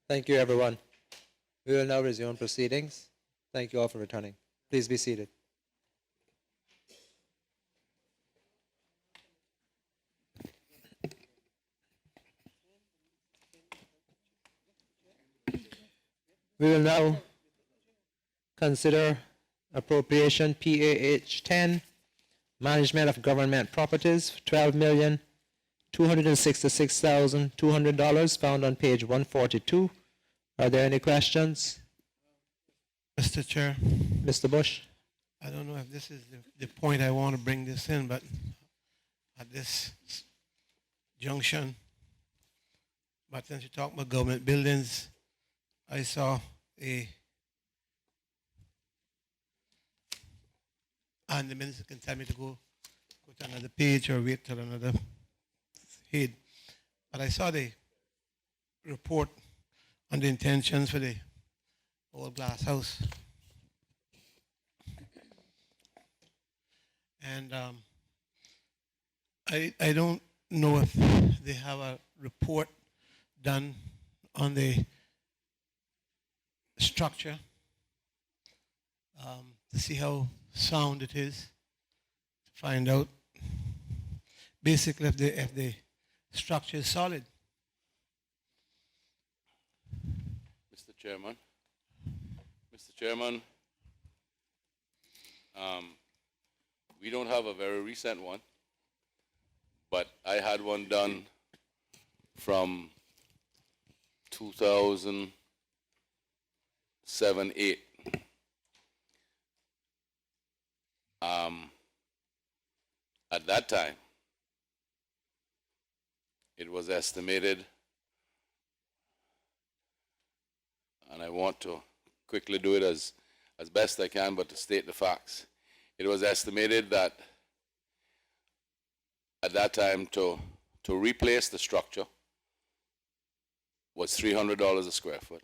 Thank you, everyone. We will now resume proceedings. Thank you all for returning. Please be seated. We will now consider appropriation PAH 10, management of government properties, $12,266,200 found on page 142. Are there any questions? Mr. Chair, Mr. Bush? I don't know if this is the point I want to bring this in, but at this junction, but since you talk about government buildings, I saw and the minister can tell me to go to another page or wait till another head. But I saw the report on the intentions for the old glass house. And I don't know if they have a report done on the structure to see how sound it is, to find out basically if the structure is solid. Mr. Chairman. Mr. Chairman, we don't have a very recent one, but I had one done from 2007-8. At that time, it was estimated, and I want to quickly do it as best I can, but to state the facts. It was estimated that at that time to replace the structure was $300 a square foot.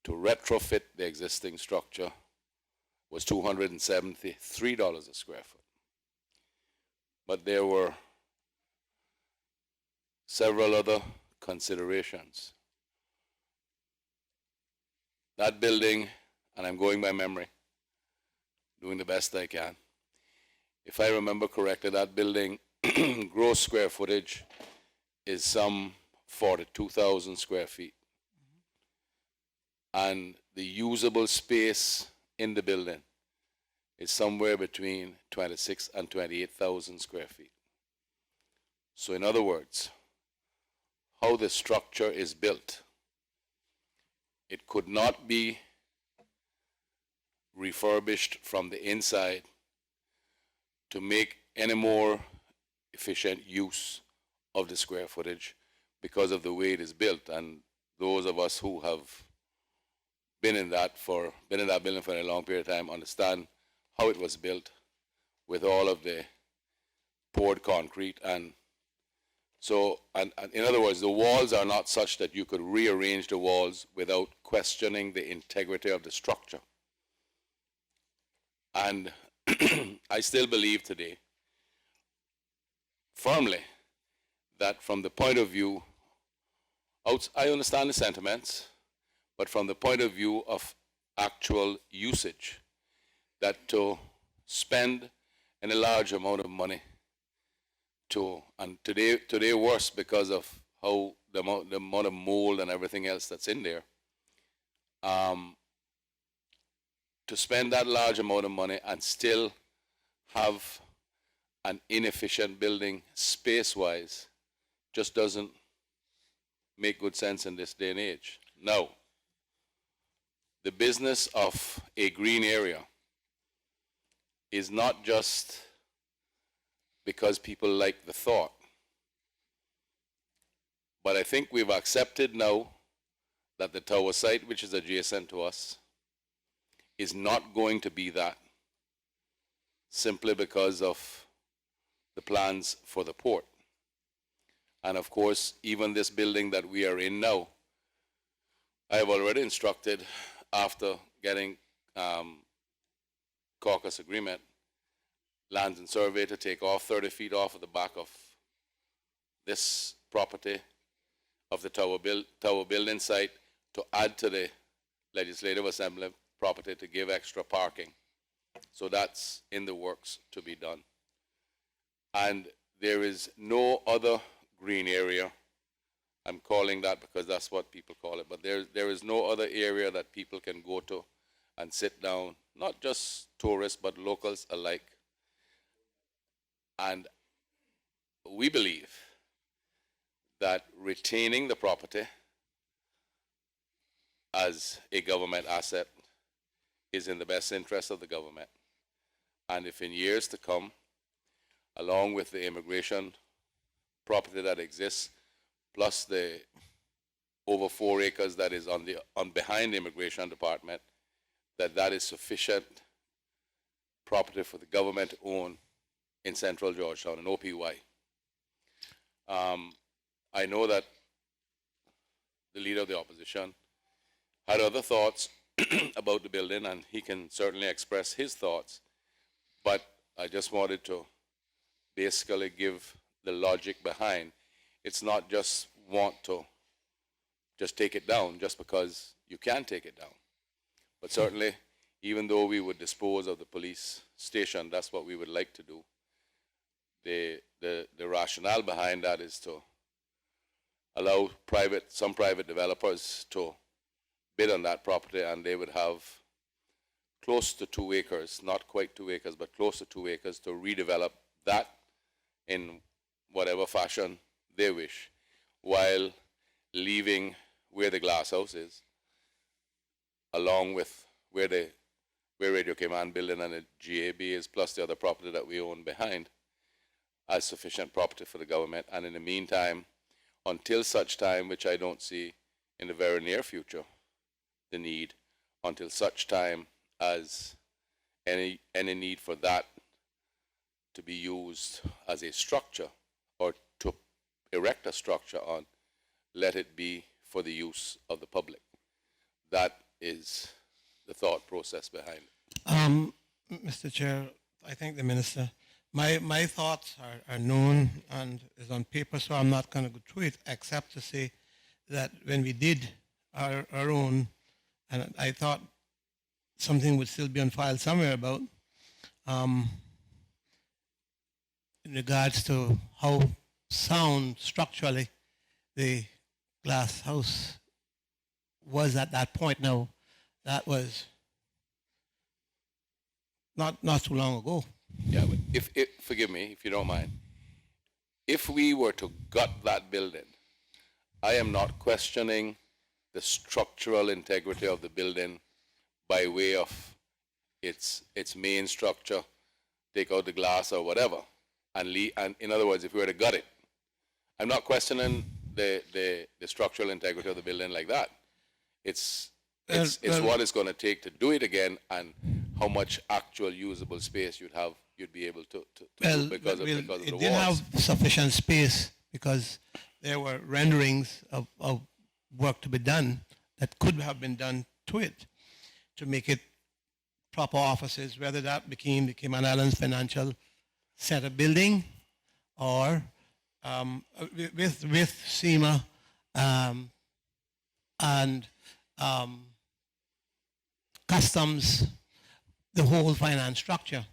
To retrofit the existing structure was $273 a square foot. But there were several other considerations. That building, and I'm going by memory, doing the best I can. If I remember correctly, that building gross square footage is some 42,000 square feet. And the usable space in the building is somewhere between 26 and 28,000 square feet. So in other words, how the structure is built, it could not be refurbished from the inside to make any more efficient use of the square footage because of the way it is built. And those of us who have been in that building for a long period of time understand how it was built with all of the poured concrete. And so, and in other words, the walls are not such that you could rearrange the walls without questioning the integrity of the structure. And I still believe today, firmly, that from the point of view, I understand the sentiments, but from the point of view of actual usage, that to spend a large amount of money and today worse because of how the amount of mold and everything else that's in there, to spend that large amount of money and still have an inefficient building space-wise just doesn't make good sense in this day and age. Now, the business of a green area is not just because people like the thought, but I think we've accepted now that the tower site, which is adjacent to us, is not going to be that, simply because of the plans for the port. And of course, even this building that we are in now, I have already instructed, after getting caucus agreement, Lands and Survey to take off 30 feet off of the back of this property of the tower building site to add to the Legislative Assembly property to give extra parking. So that's in the works to be done. And there is no other green area. I'm calling that because that's what people call it, but there is no other area that people can go to and sit down, not just tourists, but locals alike. And we believe that retaining the property as a government asset is in the best interest of the government. And if in years to come, along with the immigration property that exists, plus the over 4 acres that is on behind the immigration department, that is sufficient property for the government to own in central Georgetown, in OPY. I know that the leader of the opposition had other thoughts about the building, and he can certainly express his thoughts, but I just wanted to basically give the logic behind. It's not just want to just take it down just because you can take it down. But certainly, even though we would dispose of the police station, that's what we would like to do. The rationale behind that is to allow some private developers to bid on that property, and they would have close to 2 acres, not quite 2 acres, but close to 2 acres to redevelop that in whatever fashion they wish, while leaving where the glass house is, along with where Radio Cayman building and the GAB is, plus the other property that we own behind, as sufficient property for the government. And in the meantime, until such time, which I don't see in the very near future, the need, until such time as any need for that to be used as a structure or to erect a structure on, let it be for the use of the public. That is the thought process behind it. Mr. Chair, I thank the Minister. My thoughts are known and is on paper, so I'm not going to go through it, except to say that when we did our own, and I thought something would still be on file somewhere about, in regards to how sound structurally the glass house was at that point. Now, that was not too long ago. Yeah, but forgive me if you don't mind. If we were to gut that building, I am not questioning the structural integrity of the building by way of its main structure, take out the glass or whatever, and in other words, if we were to gut it, I'm not questioning the structural integrity of the building like that. It's what it's going to take to do it again, and how much actual usable space you'd be able to do because of the walls. It did have sufficient space because there were renderings of work to be done that could have been done to it to make it proper offices, whether that became the Cayman Islands Financial Center building or with SEMA and customs, the whole finance structure.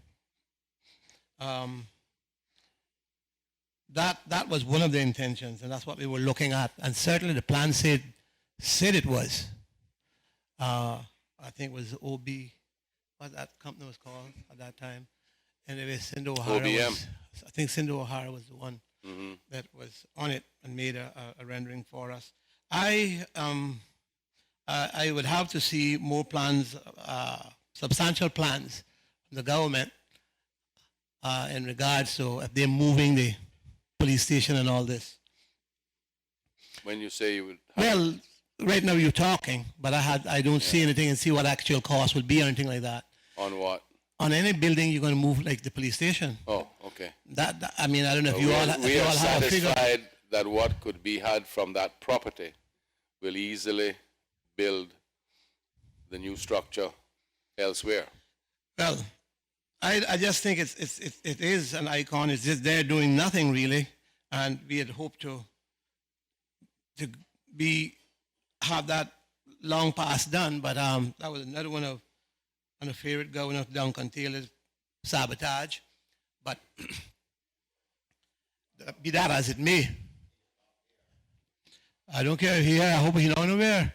That was one of the intentions, and that's what we were looking at. And certainly the plan said it was. I think it was OB, what that company was called at that time. Anyway, Cindy O'Hara OBM. I think Cindy O'Hara was the one that was on it and made a rendering for us. I would have to see more plans, substantial plans from the government in regards to if they're moving the police station and all this. When you say you would Well, right now you're talking, but I don't see anything and see what actual cost would be or anything like that. on what? On any building, you're going to move like the police station. Oh, okay. That I mean, I don't know if But you we all are have a figure. satisfied that what could be had from that property will easily build the new structure elsewhere. Well, I just think it is an icon. It's just there doing nothing really, and we had hoped to we have that long past done, but that was another one of a favorite governor of Duncan Taylor's sabotage. But be that as it may, I don't care here. I hope he's not nowhere.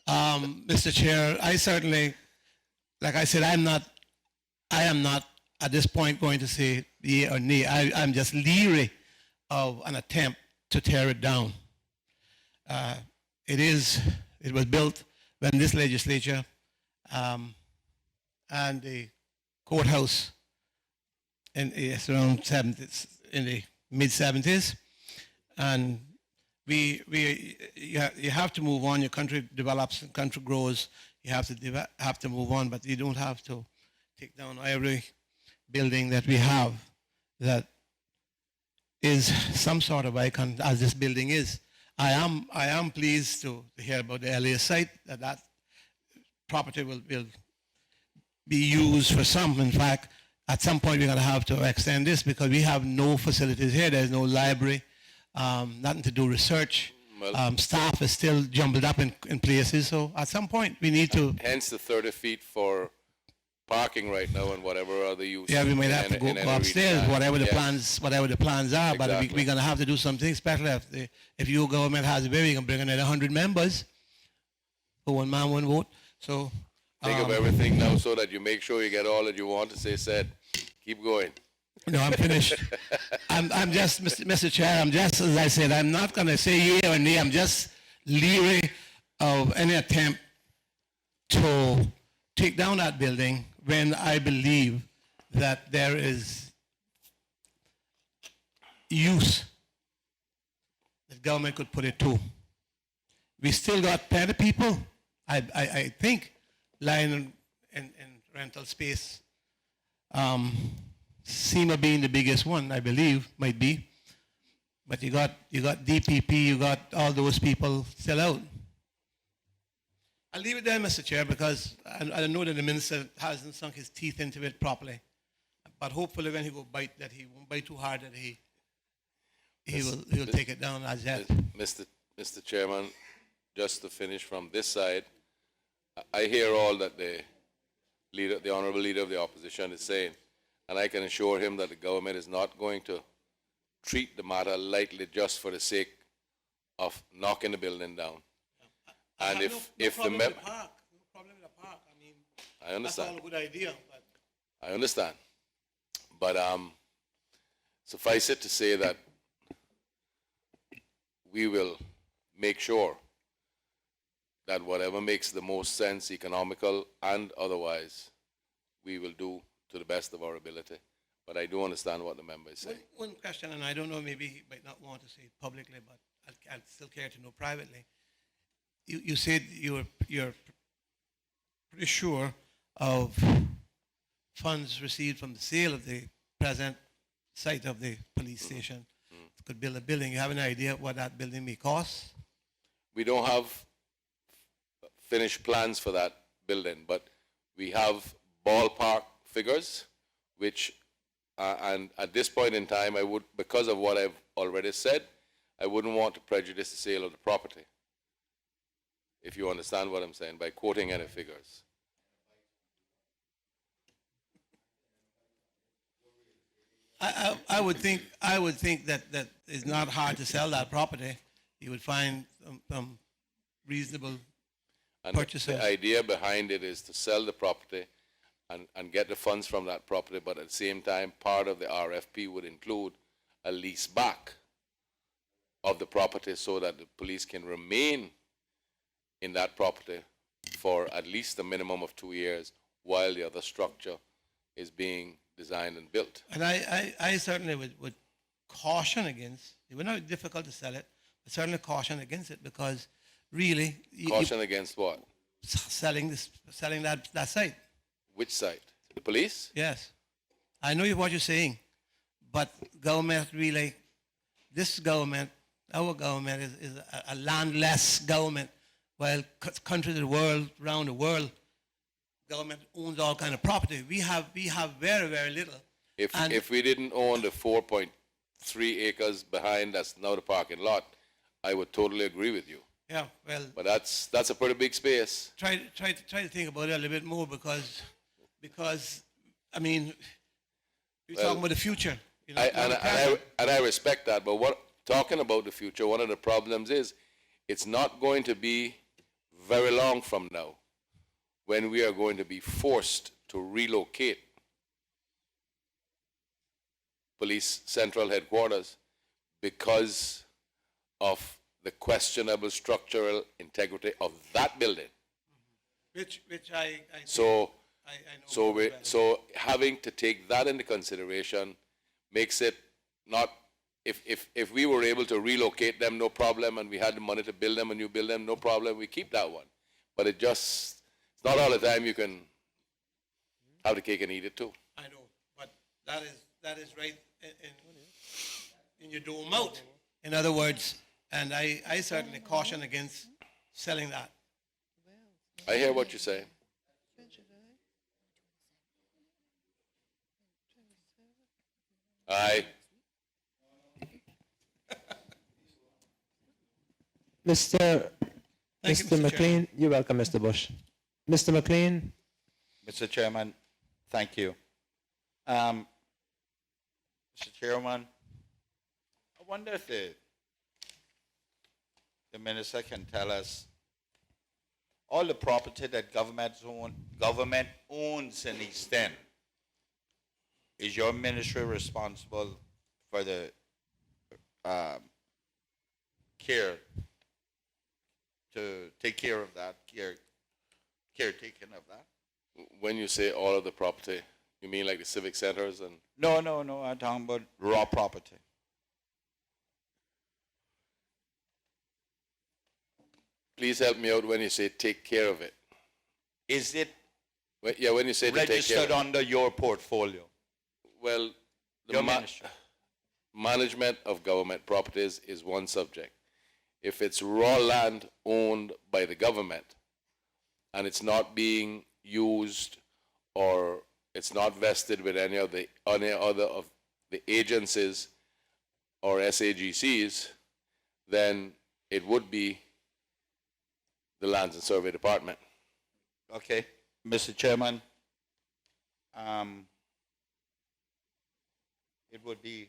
Mr. Chair, I certainly, like I said, I am not at this point going to say yea or nay. I'm just leery of an attempt to tear it down. It was built when this legislature and the courthouse it's around 70s, in the mid 70s, and you have to move on. Your country develops, and country grows. You have to move on, but you don't have to take down every building that we have that is some sort of icon, as this building is. I am pleased to hear about the LA site, that property will be used for some. In fact, at some point we're going to have to extend this because we have no facilities here. There's no library, nothing to do research. Well, staff is still jumbled up in places. So at some point we need to. Hence the 30 feet for parking right now and whatever other use. Yeah, we might have to go upstairs, whatever the plans are. But Exactly. we're going to have to do something, especially if your government has a way, you can bring in 100 members for one man, one vote. So Think of everything now so that you make sure you get all that you want to say said. Keep going. no, I'm finished. I'm just, Mr. Chair, I'm just, as I said, I'm not going to say yea or nay. I'm just leery of any attempt to take down that building when I believe that there is use that government could put it to. We still got plenty of people, I think, lying in rental space. SEMA being the biggest one, I believe, might be. But you got DPP, you got all those people still out. I'll leave it there, Mr. Chair, because I know that the minister hasn't sunk his teeth into it properly. But hopefully when he will bite, that he won't bite too hard, that he'll take it down as yet. Mr. Chairman, just to finish from this side, I hear all that the honorable leader of the opposition is saying, and I can assure him that the government is not going to treat the matter lightly just for the sake of knocking the building down. And if the no problem with the park. I mean, I understand. that's all a good idea. But I understand. But suffice it to say that we will make sure that whatever makes the most sense, economical and otherwise, we will do to the best of our ability. But I do understand what the member is saying. one question, and I don't know, maybe he might not want to say it publicly, but I'd still care to know privately. You said you're pretty sure of funds received from the sale of the present site of the police station. Could build a building. You have an idea what that building may cost? We don't have finished plans for that building, but we have ballpark figures, which, and at this point in time, I would, because of what I've already said, I wouldn't want to prejudice the sale of the property, if you understand what I'm saying, by quoting any figures. I would think that it's not hard to sell that property. You would find some reasonable And purchasers. the idea behind it is to sell the property and get the funds from that property, but at the same time, part of the RFP would include a lease back of the property so that the police can remain in that property for at least a minimum of 2 years while the other structure is being designed and built. And I certainly would caution against, it would not be difficult to sell it, but certainly caution against it because really, Caution against what? selling that site. Which site? The police? Yes. I know what you're saying, but government really, this government, our government is a landless government, while countries of the world, around the world, government owns all kind of property. We have very, very little. If we didn't own the 4.3 acres behind that's now the parking lot, I would totally agree with you. Yeah, well, But that's a pretty big space. try to think about it a little bit more because I mean, we're Well, talking about the future. You know, I, not and, the and, I, present. and I respect that, but talking about the future, one of the problems is it's not going to be very long from now when we are going to be forced to relocate police central headquarters because of the questionable structural integrity of that building. which I So, know. so very we, well. so having to take that into consideration makes it not, if we were able to relocate them, no problem, and we had the money to build them a new building, no problem, we keep that one. But it's not all the time you can have the cake and eat it too. I know, but that is right in your dome out. In other words, and I certainly caution against selling that. I hear what you're saying. Aye. Mr. Thank you, Mr. Mr. Chairman. McLean, you're welcome, Mr. Bush. Mr. McLean, Mr. Chairman, thank you. Mr. Chairman, I wonder if the minister can tell us all the property that government owns in East End. Is your ministry responsible for the care to take care of that, caretaking of that? When you say all of the property, you mean like the civic centers and No, I'm talking about raw property. please help me out when you say take care of it. Is it When you say to take care of registered it. under your portfolio? Well, the Your ministry. management of government properties is one subject. If it's raw land owned by the government and it's not being used or it's not vested with any other of the agencies or SAGCs, then it would be the Lands and Survey Department. Okay, Mr. Chairman, it would be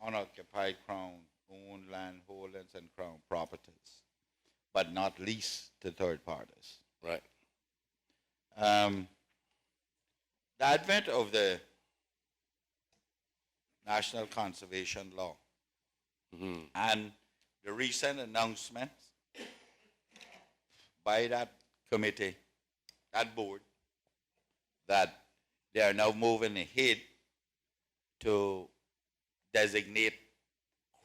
unoccupied Crown-owned land holdings and Crown properties, but not leased to third parties. Right. The advent of the National Conservation Law and the recent announcements by that committee, that board, that they are now moving ahead to designate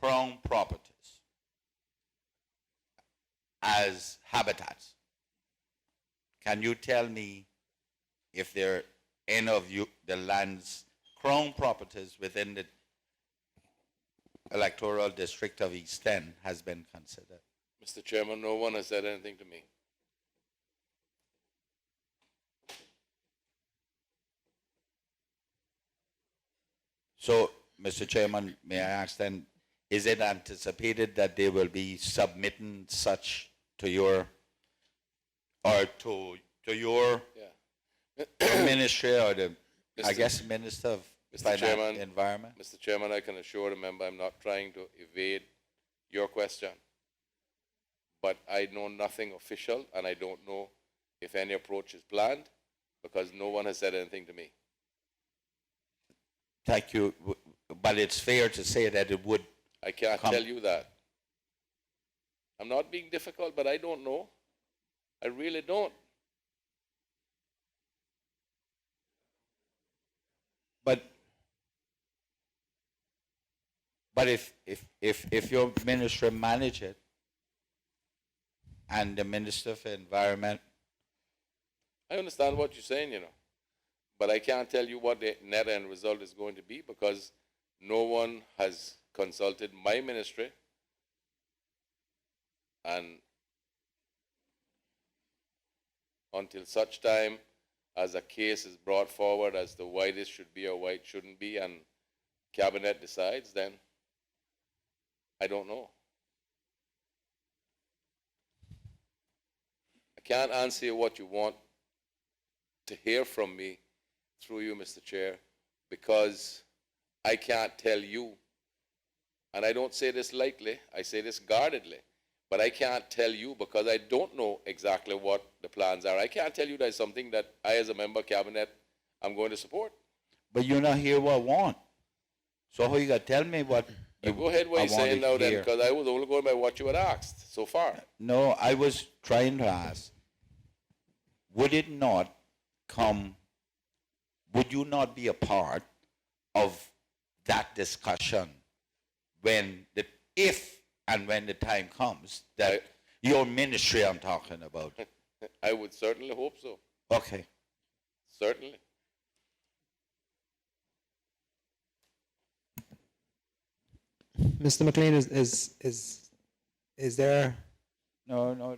Crown properties as habitats. Can you tell me if there are any of the lands, Crown properties within the electoral district of East End has been considered? Mr. Chairman, no one has said anything to me. So, Mr. Chairman, may I ask then, is it anticipated that they will be submitting such to your, or to your Yeah. ministry or the, I Mr. guess, Minister of Mr. Finance Chairman, Environment? Mr. Chairman, I can assure the member I'm not trying to evade your question. But I know nothing official and I don't know if any approach is planned because no one has said anything to me. Thank you, but it's fair to say that it would. I can't tell you that. I'm not being difficult, but I don't know. I really don't. But if your ministry manage it and the Minister for Environment, I understand what you're saying, but I can't tell you what the net end result is going to be because no one has consulted my ministry and until such time as a case is brought forward as to why this should be or why it shouldn't be and cabinet decides, then I don't know. I can't answer you what you want to hear from me through you, Mr. Chair, because I can't tell you, and I don't say this lightly, I say this guardedly, but I can't tell you because I don't know exactly what the plans are. I can't tell you there's something that I, as a member of cabinet, I'm going to support. But you're not hear what I want. So how you got to tell me what Now go ahead what I you're saying wanted now to then, hear? because I was only going by what you had asked so far. No, I was trying to ask, would it not come, would you not be a part of that discussion when the, if and when the time comes that your ministry I'm talking about? I would certainly hope so. Okay. Certainly. Mr. McLean, is there? No, no,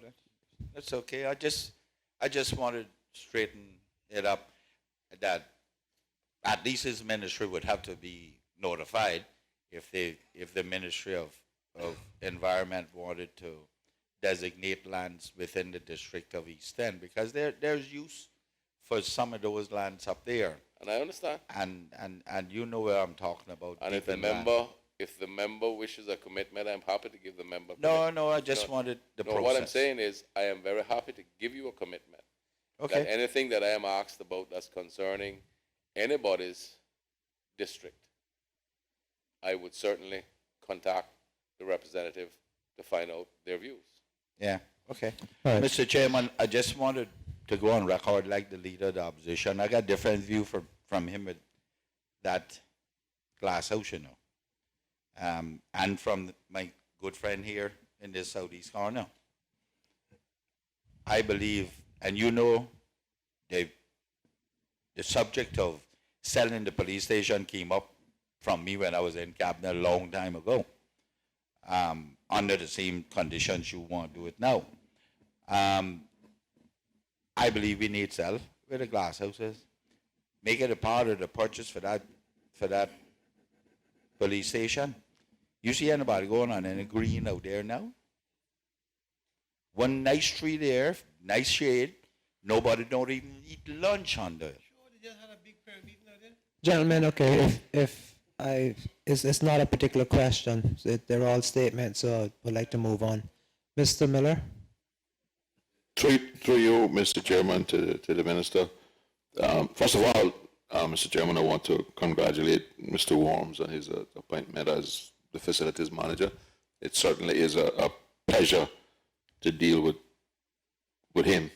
that's okay. I just wanted to straighten it up that at least his ministry would have to be notified if the Ministry of Environment wanted to designate lands within the district of East End, because there's use for some of those lands up there. And I understand. And you know where I'm talking about. And if deep the inland. member wishes a commitment, I'm happy to give the member. No, I just wanted the No, process. what I'm saying is, I am very happy to give you a commitment. Okay. That anything that I am asked about that's concerning anybody's district, I would certainly contact the representative to find out their views. Yeah, okay. All right. Mr. Chairman, I just wanted to go on record like the leader of the opposition. I got different view from him with that glass house, you know. And from my good friend here in this southeast corner. I believe, and you know, the subject of selling the police station came up from me when I was in cabinet a long time ago. Under the same conditions you want to do it now. I believe we need sell where the glass house is. Make it a part of the purchase for that police station. You see anybody going on in a green out there now? One nice tree there, nice shade. Nobody don't even eat lunch on there. Gentlemen, okay, it's not a particular question. They're all statements, so I would like to move on. Mr. Miller? Through you, Mr. Chairman, to the Minister. First of all, Mr. Chairman, I want to congratulate Mr. Worms on his appointment as the Facilities Manager. It certainly is a pleasure to deal with him,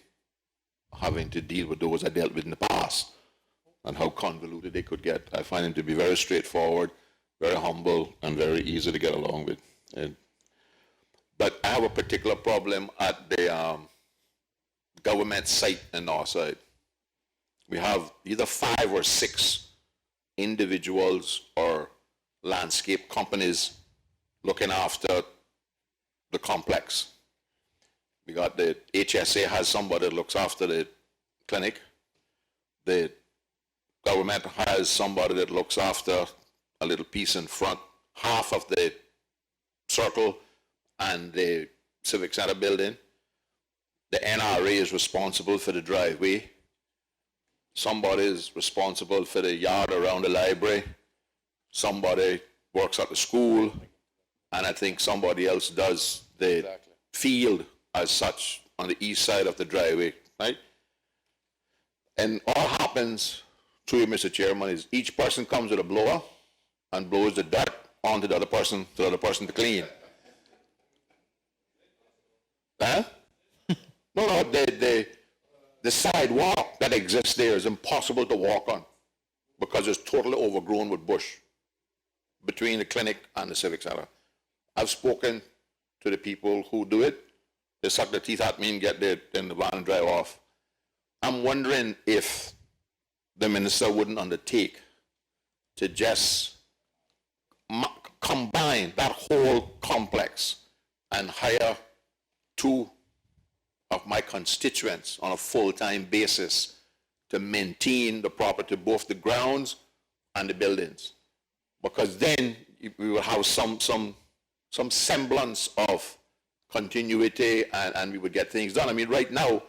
having to deal with those I dealt with in the past and how convoluted they could get. I find him to be very straightforward, very humble, and very easy to get along with. But I have a particular problem at the government site in Northside. We have either 5 or 6 individuals or landscape companies looking after the complex. We got the HSA has somebody that looks after the clinic. The government has somebody that looks after a little piece in front, half of the circle and the Civic Center building. The NRA is responsible for the driveway. Somebody is responsible for the yard around the library. Somebody works at the school. And I think somebody else does the Exactly. field as such on the east side of the driveway, right? And all happens, through you, Mr. Chairman, is each person comes with a blower and blows the dirt onto the other person, to the other person to clean. Huh? No, the sidewalk that exists there is impossible to walk on because it's totally overgrown with bush between the clinic and the Civic Center. I've spoken to the people who do it. They suck their teeth at me and get there in the van and drive off. I'm wondering if the minister wouldn't undertake to just combine that whole complex and hire 2 of my constituents on a full-time basis to maintain the property, both the grounds and the buildings. Because then we will have some some semblance of continuity and we would get things done. I mean, right now,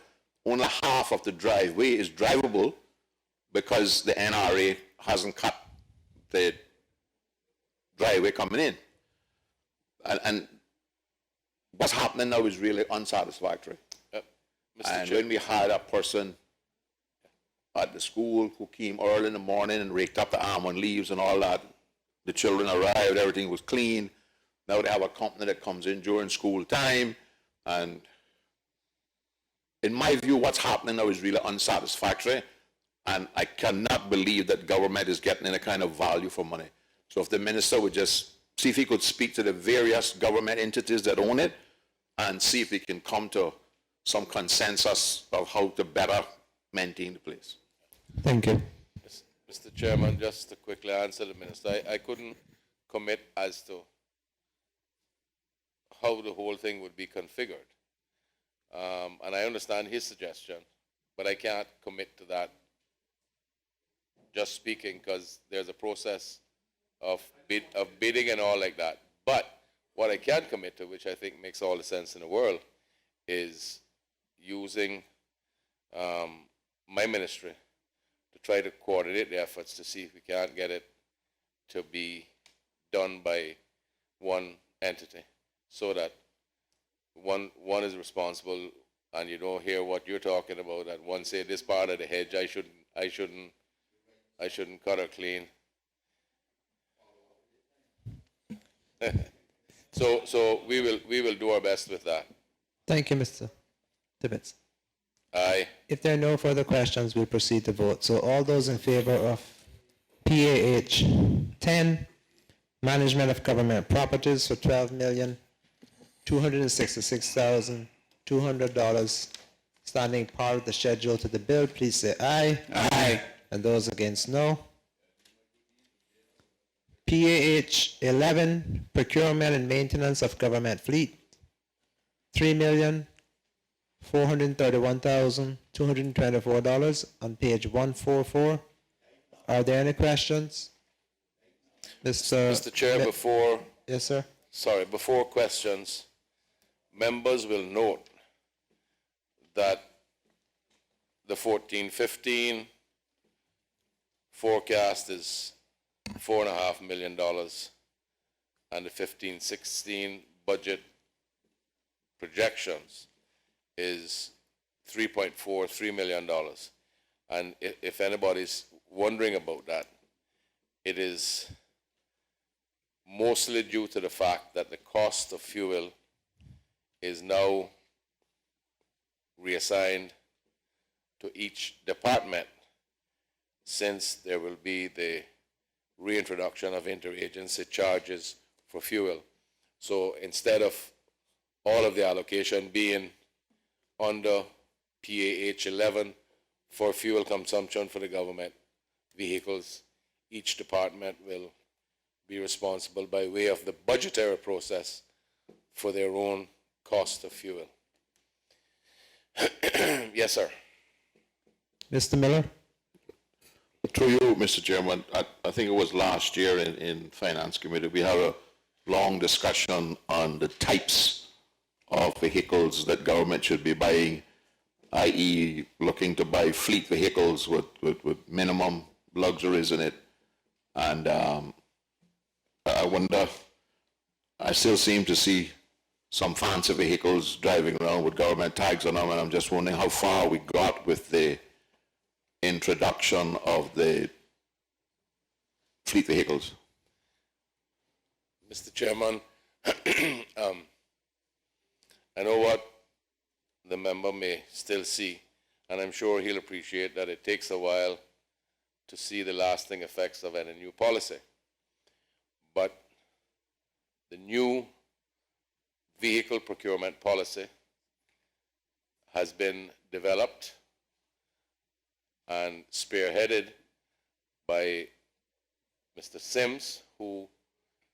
only half of the driveway is drivable because the NRA hasn't cut the driveway coming in. And what's happening now is really unsatisfactory. Mr. And Chair, when we had a person at the school who came early in the morning and raked up the almond leaves and all that, the children arrived, everything was clean. Now they have a company that comes in during school time. And in my view, what's happening now is really unsatisfactory. And I cannot believe that government is getting any kind of value for money. So if the minister would just see if he could speak to the various government entities that own it and see if we can come to some consensus of how to better maintain the place. Thank you. Mr. Chairman, just to quickly answer the minister, I couldn't commit as to how the whole thing would be configured. And I understand his suggestion, but I can't commit to that just speaking because there's a process of bidding and all like that. But what I can commit to, which I think makes all the sense in the world, is using my ministry to try to coordinate the efforts to see if we can't get it to be done by one entity so that one is responsible and you don't hear what you're talking about and one say this part of the hedge I shouldn't cut or clean. So we will do our best with that. Thank you, Mr. Tibbetts. Aye. If there are no further questions, we'll proceed to vote. So all those in favor of PAH 10, management of government properties for $12,266,200, standing part of the schedule to the bill, please say aye. Aye. And those against, no. PAH 11, procurement and maintenance of government fleet, $3,431,224 on page 144. Are there any questions? Mr. Chair, before Yes, sir. before questions, members will note that the 14-15 forecast is $4.5 million and the 15-16 budget projections is $3.43 million. And if anybody's wondering about that, it is mostly due to the fact that the cost of fuel is now reassigned to each department since there will be the reintroduction of interagency charges for fuel. So instead of all of the allocation being under PAH 11 for fuel consumption for the government vehicles, each department will be responsible by way of the budgetary process for their own cost of fuel. Yes, sir. Mr. Miller? Through you, Mr. Chairman, I think it was last year in Finance Committee, we had a long discussion on the types of vehicles that government should be buying, i.e. looking to buy fleet vehicles with minimum luxuries in it. And I wonder, I still seem to see some fancy vehicles driving around with government tags on them, and I'm just wondering how far we got with the introduction of the fleet vehicles. Mr. Chairman, I know what the member may still see, and I'm sure he'll appreciate that it takes a while to see the lasting effects of any new policy. But the new vehicle procurement policy has been developed and spearheaded by Mr. Sims, who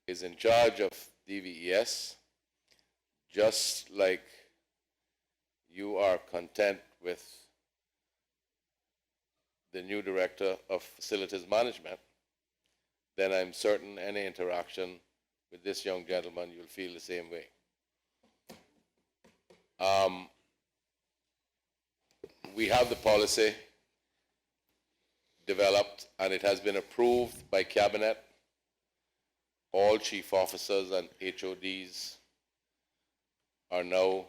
is in charge of DVES, just like you are content with the new director of facilities management, then I'm certain any interaction with this young gentleman, you'll feel the same way. We have the policy developed and it has been approved by Cabinet. All chief officers and HODs are now,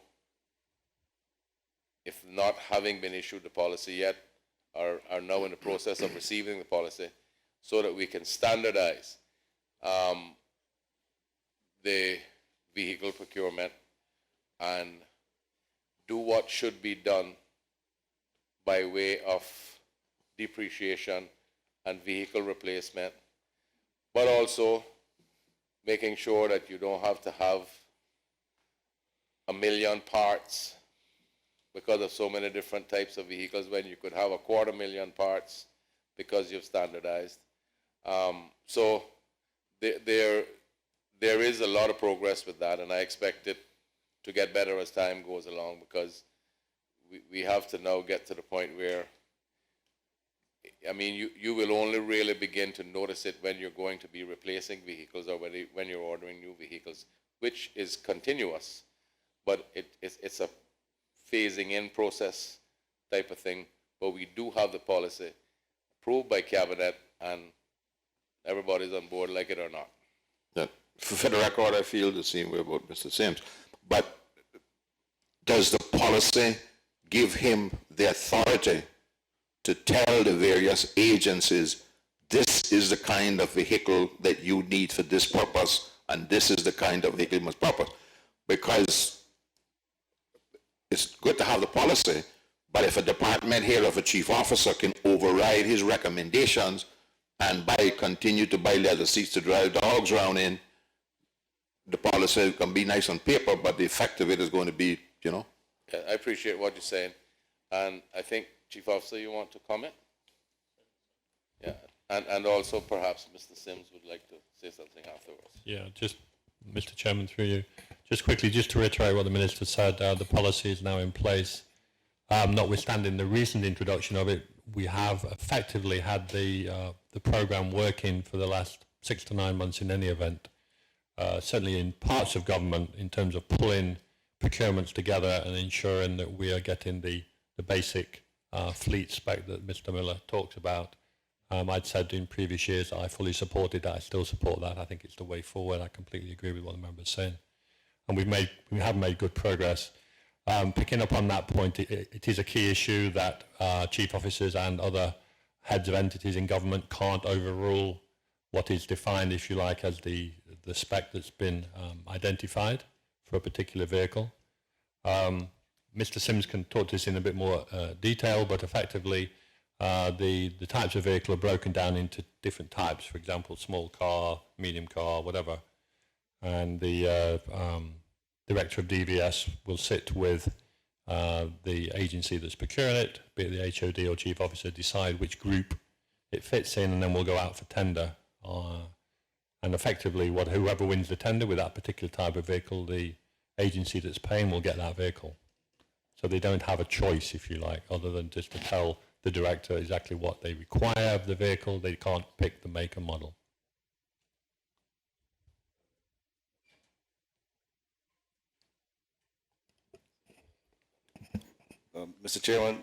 if not having been issued the policy yet, are now in the process of receiving the policy so that we can standardize the vehicle procurement and do what should be done by way of depreciation and vehicle replacement, but also making sure that you don't have to have 1 million parts because of so many different types of vehicles when you could have 250,000 parts because you've standardized. So there is a lot of progress with that, and I expect it to get better as time goes along, because we have to now get to the point where, I mean, you will only really begin to notice it when you're going to be replacing vehicles or when you're ordering new vehicles, which is continuous, but it's a phasing in process type of thing. But we do have the policy approved by Cabinet, and everybody's on board, like it or not. Yeah. For the record, I feel the same way about Mr. Sims. But does the policy give him the authority to tell the various agencies, this is the kind of vehicle that you need for this purpose, and this is the kind of vehicle you must purpose? Because it's good to have the policy, but if a department head of a chief officer can override his recommendations and continue to buy leather seats to drive dogs around in, the policy can be nice on paper, but the effect of it is going to be, you know. Yeah, I appreciate what you're saying, and I think, Chief Officer, you want to comment? Yeah, and also perhaps Mr. Sims would like to say something afterwards. Yeah, just, Mr. Chairman, through you. Just quickly, just to reiterate what the Minister said, the policy is now in place. Notwithstanding the recent introduction of it, we have effectively had the programme working for the last 6 to 9 months in any event. Certainly in parts of government, in terms of pulling procurements together and ensuring that we are getting the basic fleet spec that Mr. Miller talked about. I'd said in previous years I fully supported that. I still support that. I think it's the way forward. I completely agree with what the member's saying. And we have made good progress. Picking up on that point, it is a key issue that chief officers and other heads of entities in government can't overrule what is defined, if you like, as the spec that's been identified for a particular vehicle. Mr. Sims can talk to this in a bit more detail, but effectively the types of vehicle are broken down into different types, for example, small car, medium car, whatever. And the director of DVS will sit with the agency that's procuring it, be it the HOD or chief officer, decide which group it fits in, and then we'll go out for tender. And effectively, whoever wins the tender with that particular type of vehicle, the agency that's paying will get that vehicle. So they don't have a choice, if you like, other than just to tell the director exactly what they require of the vehicle. They can't pick the make and model. Mr. Chairman,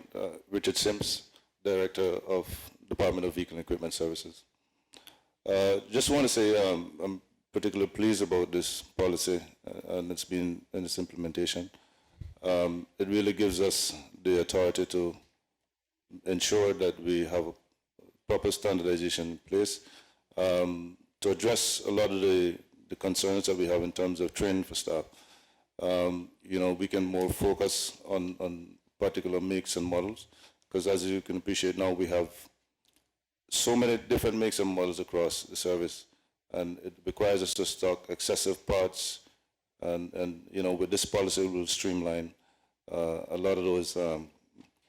Richard Sims, Director of Department of Vehicle and Equipment Services. Just want to say I'm particularly pleased about this policy and its implementation. It really gives us the authority to ensure that we have a proper standardization in place to address a lot of the concerns that we have in terms of training for staff. We can more focus on particular makes and models, because as you can appreciate now, we have so many different makes and models across the service, and it requires us to stock excessive parts, and with this policy we'll streamline a lot of those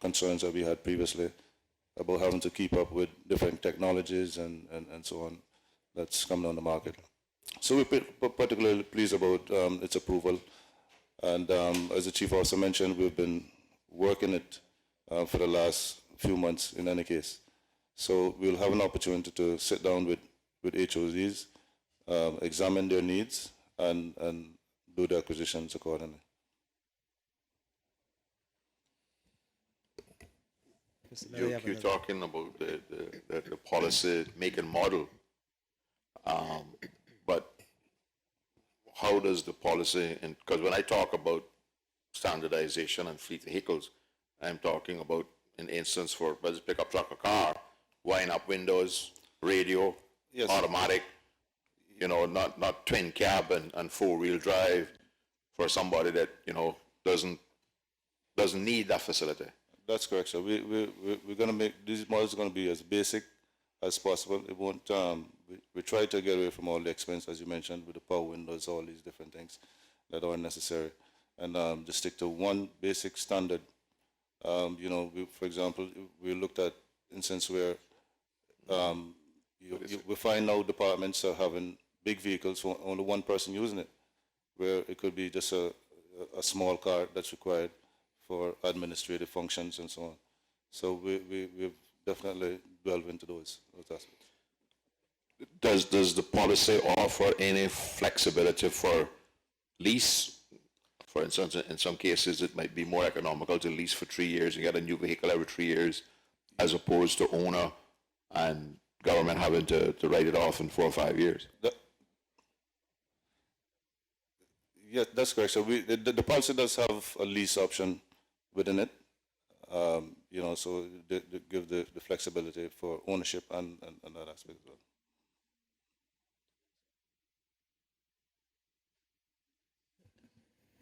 concerns that we had previously about having to keep up with different technologies and so on that's coming on the market. So we're particularly pleased about its approval, and as the Chief also mentioned, we've been working it for the last few months in any case. So we'll have an opportunity to sit down with HODs examine their needs and do the acquisitions accordingly. Mr. Miller, you have You're another- talking about the policy make and model. But how does the policy, because when I talk about standardization and fleet vehicles, I'm talking about an instance for, let's pick up truck or car, wind up windows, radio, Yes. automatic, you know, not twin cab and four-wheel drive for somebody that, you know, doesn't need that facility. That's correct, sir. We're going to make, these models are going to be as basic as possible. It won't, we try to get away from all the expense, as you mentioned, with the power windows, all these different things that are unnecessary. And just stick to one basic standard. You know, for example, we looked at instance where we find now departments are having big vehicles, only one person using it, where it could be just a small car that's required for administrative functions and so on. So we've definitely delved into those aspects. Does the policy offer any flexibility for lease? For instance, in some cases, it might be more economical to lease for 3 years and get a new vehicle every 3 years, as opposed to owner and government having to write it off in 4 or 5 years. Yeah, that's correct. So the policy does have a lease option within it. You know, so they give the flexibility for ownership and that aspect as well.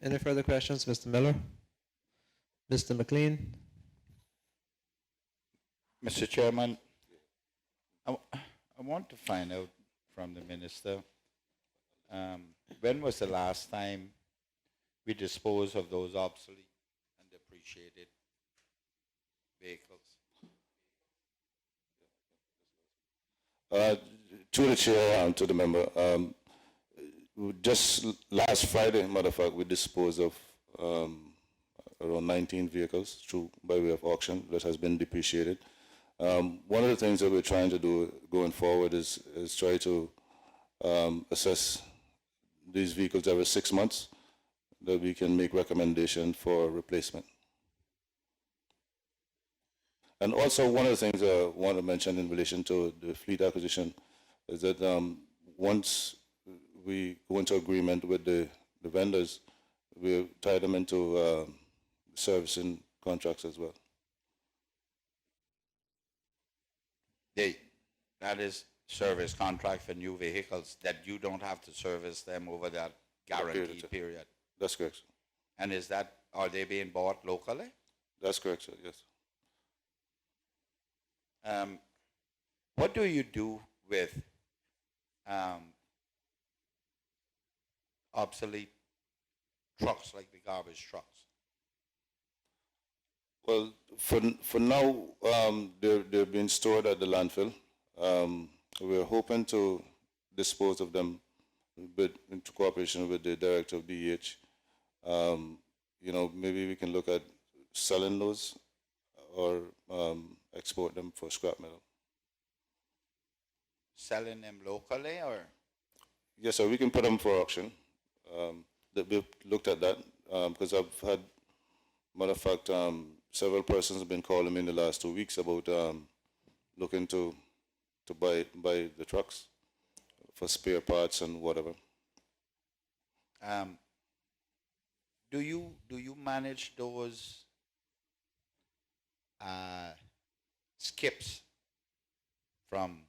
Any further questions, Mr. Miller? Mr. McLean? Mr. Chairman, I want to find out from the minister, when was the last time we disposed of those obsolete and depreciated vehicles? To the chair and to the member, just last Friday, matter of fact, we disposed of around 19 vehicles by way of auction that has been depreciated. One of the things that we're trying to do going forward is try to assess these vehicles every 6 months, that we can make recommendation for replacement. And also, one of the things I want to mention in relation to the fleet acquisition is that once we go into agreement with the vendors, we tie them into servicing contracts as well. That is service contract for new vehicles, that you don't have to service them over that guaranteed period. That's correct, sir. And are they being bought locally? That's correct, sir, yes. What do you do with obsolete trucks, like the garbage trucks? Well, for now, they're being stored at the landfill. We're hoping to dispose of them into cooperation with the director of DEH. You know, maybe we can look at selling those or export them for scrap metal. Selling them locally, or? Yes, sir, we can put them for auction. We've looked at that because I've had, matter of fact, several persons have been calling me in the last 2 weeks about looking to buy the trucks for spare parts and whatever. Do you manage those skips from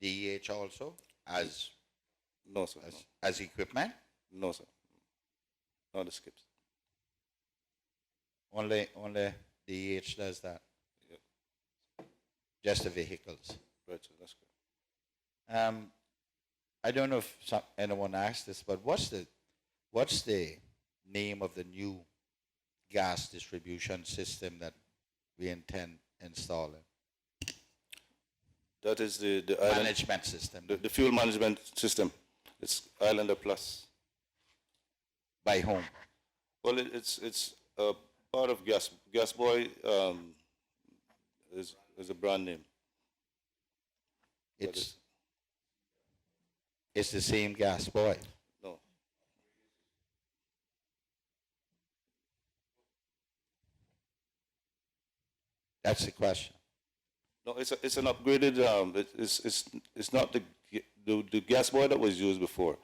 DEH also as No, sir. as equipment? No, sir. Not the skips. Only DEH does that. Yeah. Just the vehicles. Right, sir. That's correct. I don't know if anyone asked this, but what's the name of the new gas distribution system that we intend installing? That is the island, Management system the fuel management system. It's Islander Plus. by whom? Well, it's part of Gas. Gas Boy is a brand name. It's It's the same gas boy. No. That's the question. No, it's an upgraded. It's not the gas boy that was used before.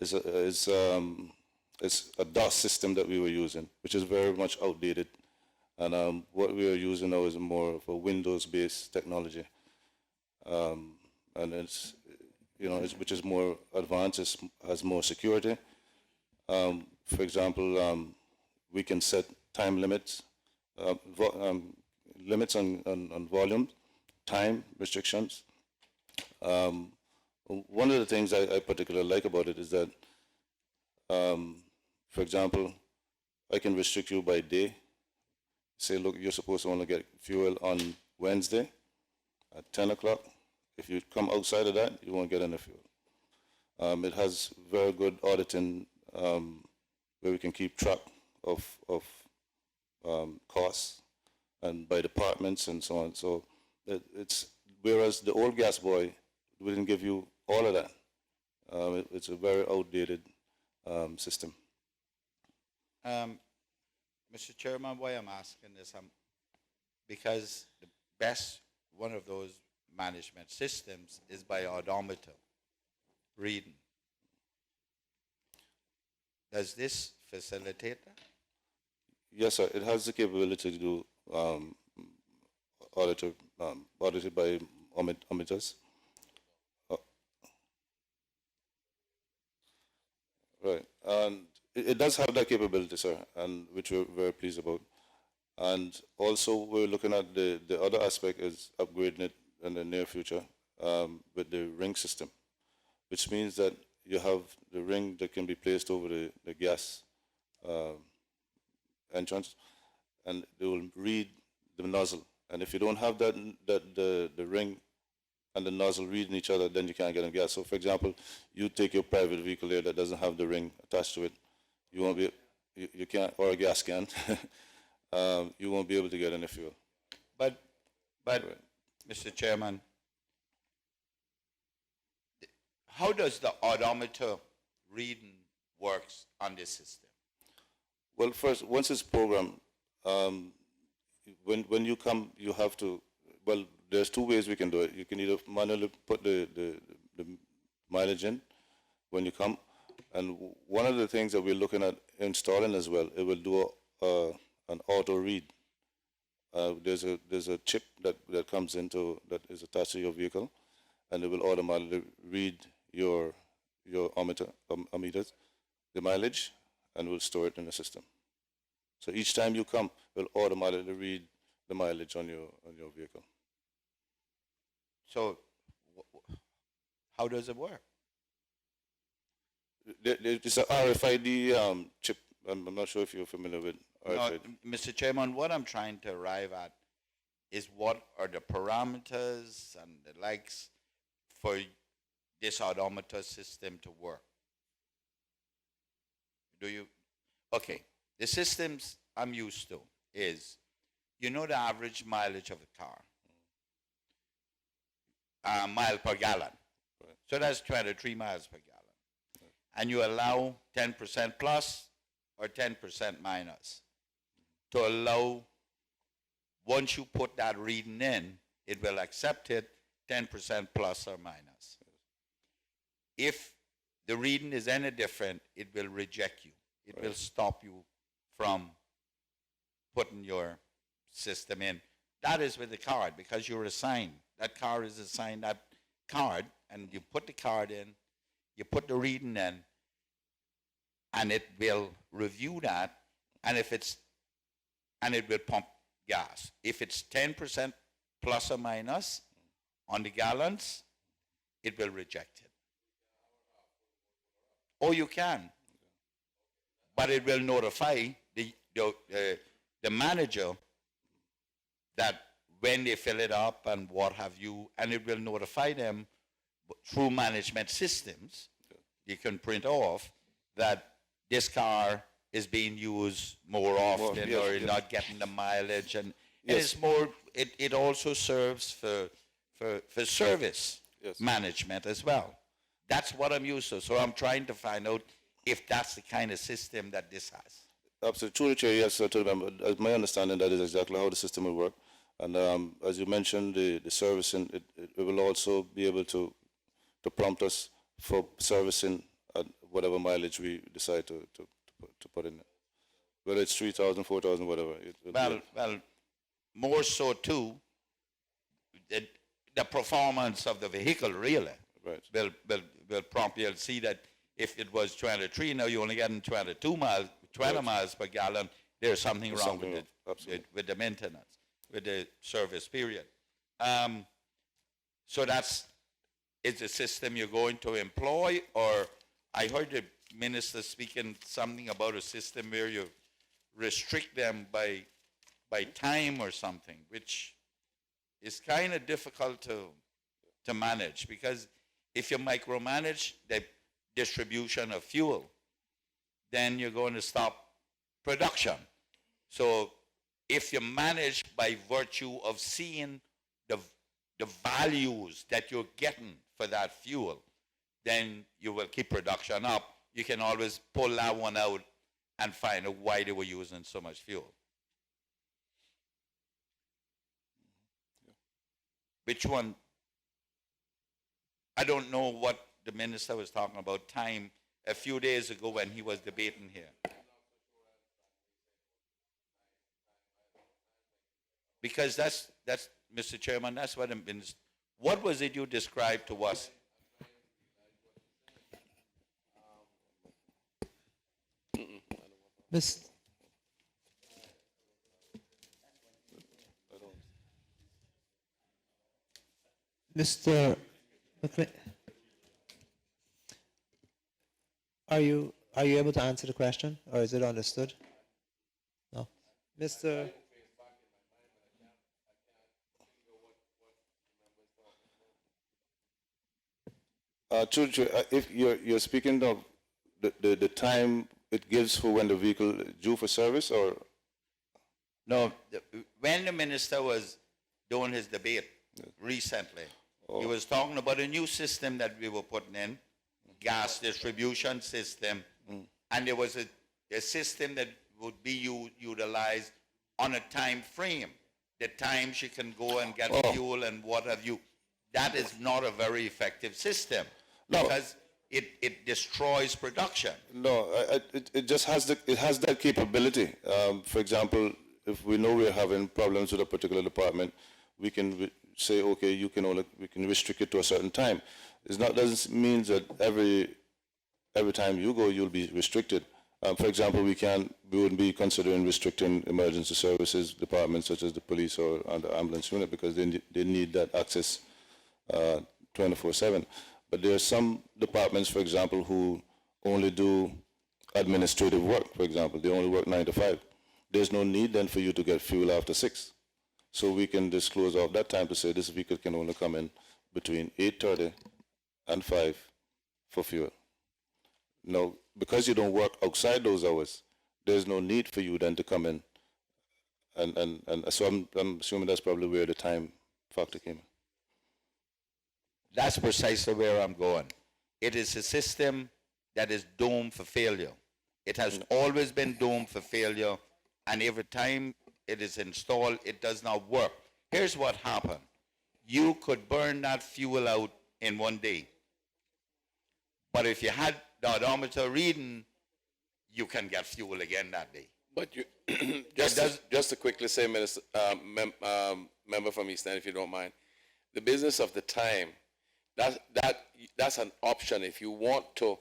It's a DOS system that we were using, which is very much outdated. And what we are using now is more of a Windows-based technology, and it's which is more advanced. It has more security. For example, we can set time limits, limits on volume, time restrictions. One of the things I particularly like about it is that, for example, I can restrict you by day. Say, look, you're supposed to only get fuel on Wednesday at 10 o'clock. If you come outside of that, you won't get any fuel. It has very good auditing where we can keep track of costs and by departments and so on. So it's whereas the old gas boy wouldn't give you all of that. It's a very outdated system. Mr. Chairman, why I'm asking this, because the best one of those management systems is by odometer reading. Does this facilitate that? Yes, sir. It has the capability to do audited by odometers. Right, and it does have that capability, sir, and which we're very pleased about. And also, we're looking at the other aspect is upgrading it in the near future with the ring system, which means that you have the ring that can be placed over the gas entrance, and they will read the nozzle. And if you don't have the ring and the nozzle reading each other, then you can't get any gas. So, for example, you take your private vehicle here that doesn't have the ring attached to it, you won't be, you can't, or a gas can, you won't be able to get any fuel. But Mr. Chairman, how does the odometer reading works on this system? Well, first, once it's programmed, when you come, you have to, well, there's two ways we can do it. You can either manually put the mileage in when you come, and one of the things that we're looking at installing as well, it will do an auto read. There's a chip that comes into, that is attached to your vehicle, and it will automatically read your meters, the mileage, and will store it in the system. So each time you come, it will automatically read the mileage on your vehicle. So how does it work? It's a RFID chip. I'm not sure if you're familiar with RFID. No, Mr. Chairman, what I'm trying to arrive at is what are the parameters and the likes for this odometer system to work? Okay, the systems I'm used to is, the average mileage of a car, mile per gallon. Right. So that's 23 miles per gallon. Right. And you allow 10% plus or 10% minus to allow, once you put that reading in, it will accept it 10% plus or minus. If the reading is any different, it will reject you. It will stop you from putting your system in. That is with the card, because you're assigned. That car is assigned that card, and you put the card in, you put the reading in, and it will review that, and it will pump gas. If it's 10% plus or minus on the gallons, it will reject it. Or you can, but it will notify the manager that when they fill it up and what have you, and it will notify them through management systems. You can print off that this car is being used more often, yes, or yes. not getting the mileage, and Yes. it's more. It also serves for service Yes. management as well. That's what I'm used to. So I'm trying to find out if that's the kind of system that this has. Absolutely. Through the chair, yes, sir, to them. My understanding, that is exactly how the system will work. And as you mentioned, the servicing, it will also be able to prompt us for servicing at whatever mileage we decide to put in it. Whether it's 3,000, 4,000, whatever. Well, more so too, the performance of the vehicle really Right. will prompt you. You'll see that if it was 23, now you're only getting 22 miles, 20 miles per gallon. There's something wrong with it, with the maintenance, with the service period. So is a system you're going to employ, or I heard the minister speaking something about a system where you restrict them by time or something, which is kind of difficult to manage, because if you micromanage the distribution of fuel, then you're going to stop production. So if you manage by virtue of seeing the values that you're getting for that fuel, then you will keep production up. You can always pull that one out and find out why they were using so much fuel. Which one? I don't know what the minister was talking about time a few days ago when he was debating here. Because that's Mr. Chairman, that's what the minister, what was it you described to us? Mr. McLean, are you able to answer the question, or is it understood? No. Mr. If you're speaking of the time it gives for when the vehicle is due for service, or No, when the minister was doing his debate recently, he was talking about a new system that we were putting in, gas distribution system, and there was a system that would be utilized on a time frame, the time she can go and get fuel and what have you. That is not a very effective system, because it destroys production. no, it just has that capability. For example, if we know we're having problems with a particular department, we can say, okay, we can restrict it to a certain time. Doesn't mean that every time you go, you'll be restricted. For example, we wouldn't be considering restricting emergency services departments such as the police or the ambulance unit, because they need that access 24/7. But there are some departments, for example, who only do administrative work. For example, they only work 9 to 5. There's no need then for you to get fuel after 6. So we can disclose off that time to say this vehicle can only come in between 8:30 and 5 for fuel. Now, because you don't work outside those hours, there's no need for you then to come in. And so I'm assuming that's probably where the time factor came in. That's precisely where I'm going. It is a system that is doomed for failure. It has always been doomed for failure, and every time it is installed, it does not work. Here's what happened. You could burn that fuel out in one day. But if you had the odometer reading, you can get fuel again that day. But you, just to quickly say, Minister, member from East End, if you don't mind, the business of the time, that's an option. If you want to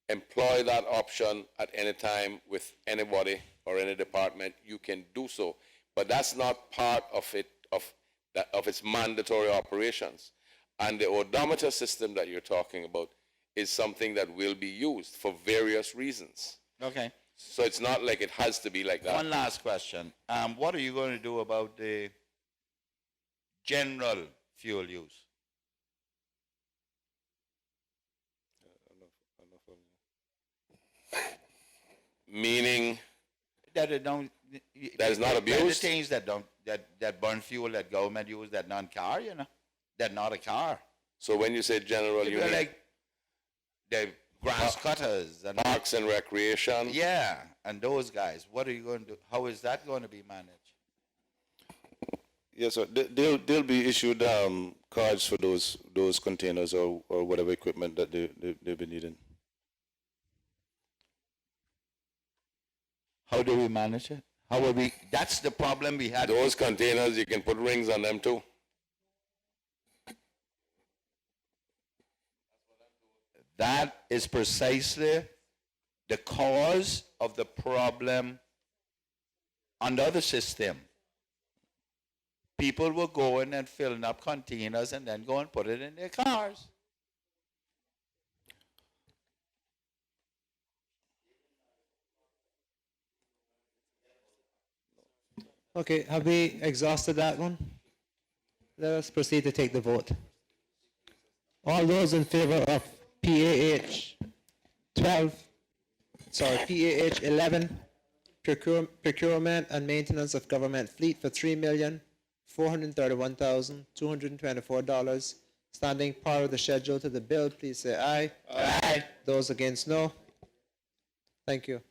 employ that option at any time with anybody or any department, you can do so. But that's not part of its mandatory operations. And the odometer system that you're talking about is something that will be used for various reasons. Okay. So it's not like it has to be like that. One last question. What are you going to do about the general fuel use? Meaning That it don't. that is not The abused? things that burn fuel that government use that non-car, that not a car. So when you say general, you mean Like the grass cutters and Parks and Recreation. yeah, and those guys. What are you going to do? How is that going to be managed? Yes, sir. They'll be issued cards for those containers or whatever equipment that they'll be needing. How do we manage it? How will we? That's the problem we had. Those containers, you can put rings on them too. That is precisely the cause of the problem under the system. People were going and filling up containers and then go and put it in their cars. Okay, have we exhausted that one? Let us proceed to take the vote. All those in favor of PAH 11, procurement and maintenance of government fleet for $3,431,224, standing part of the schedule to the bill, please say aye. Aye. Those against, no. Thank you.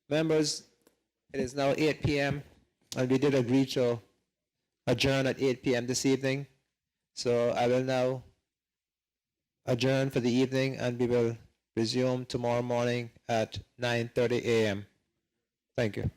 Members, it is now 8 p.m. and we did agree to adjourn at 8 p.m. this evening. So I will now adjourn for the evening and we will resume tomorrow morning at 9:30 a.m. Thank you.